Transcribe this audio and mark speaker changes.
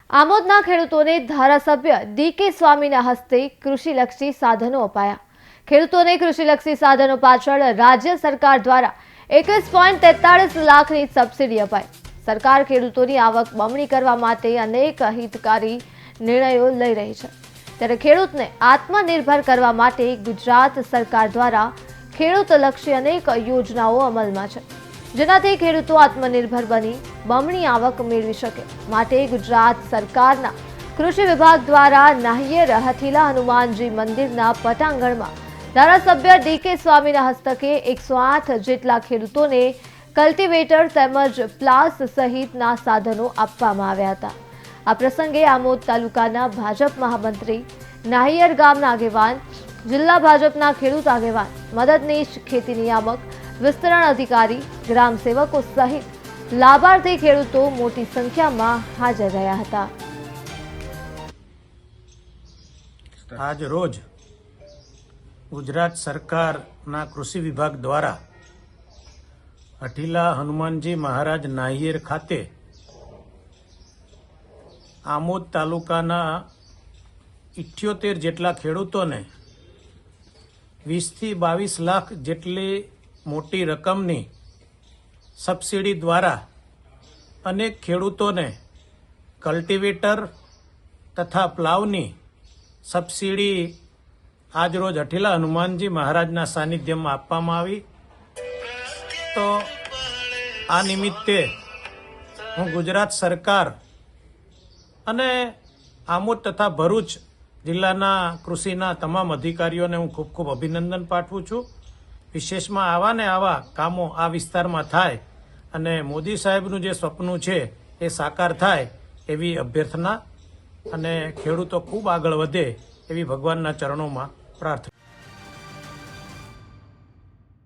Speaker 1: આમોદના ખેડૂતોને ધારાસભ્ય ડી.કે. સ્વામીના હસ્તે કૃષિલક્ષી સાધનો અપાયા। ખેડૂતોને કૃષિલક્ષી સાધનો પાછળ રાજ્ય સરકાર દ્વારા 21.43 લાખની સબસિડી અપાઈ। સરકાર ખેડૂતોની આવક બમણી કરવા માટે અનેક હિતકારી નિર્ણયો લઈ રહી છે, ત્યારે ખેડૂતને આત્મનિર્ભર કરવા માટે ગુજરાત સરકાર દ્વારા ખેડૂતલક્ષી અનેક યોજનાઓ અમલમાં છે, જેનાથી ખેડૂતો આત્મનિર્ભર બની બમણી આવક મેળવી શકે। માટે ગુજરાત સરકારના કૃષિ વિભાગ દ્વારા નાહિયેર હથીલા હનુમાનજી મંદિરના પટાંગણમાં ધારાસભ્ય ડી.કે. સ્વામીના હસ્તકે 108 જેટલા ખેડૂતોને કલ્ટિવેટર તેમજ પ્લાસ સહિતના સાધનો આપવામાં આવ્યા હતા। આ પ્રસંગે આમોદ તાલુકાના ભાજપ મહામંત્રી, નાહિયેર ગામના આગેવાન, જિલ્લા ભાજપના ખેડૂત આગેવાન, મદદનીશ ખેતી નિયામક, વિસ્તરણ અધિકારી, ગ્રામ સેવકો સહિત લાભાર્થી ખેડૂતો મોટી સંખ્યામાં હાજર રહ્યા હતા।
Speaker 2: આજ રોજ ગુજરાત સરકારના કૃષિ વિભાગ દ્વારા હઠીલા હનુમાનજી મહારાજ નાહિયેર ખાતે આમોદ તાલુકાના 78 જેટલા ખેડૂતોને 20 થી 22 લાખ જેટલી મોટી રકમની સબસિડી દ્વારા અનેક ખેડૂતોને કલ્ટિવેટર તથા પ્લાવની સબસિડી આજરોજ હઠીલા હનુમાનજી મહારાજના સાનિધ્યમાં આપવામાં આવી। તો આ નિમિત્તે હું ગુજરાત સરકાર અને આમોદ તથા ભરૂચ જિલ્લાના કૃષિના તમામ અધિકારીઓને હું ખૂબ ખૂબ અભિનંદન પાઠવું છું। વિશેષમાં આવા ને આવા કામો આ વિસ્તારમાં થાય અને મોદી સાહેબનું જે સપનું છે એ સાકાર થાય એવી અભ્યર્થના અને ખેડૂતો ખૂબ આગળ વધે એવી ભગવાનના ચરણોમાં પ્રાર્થના।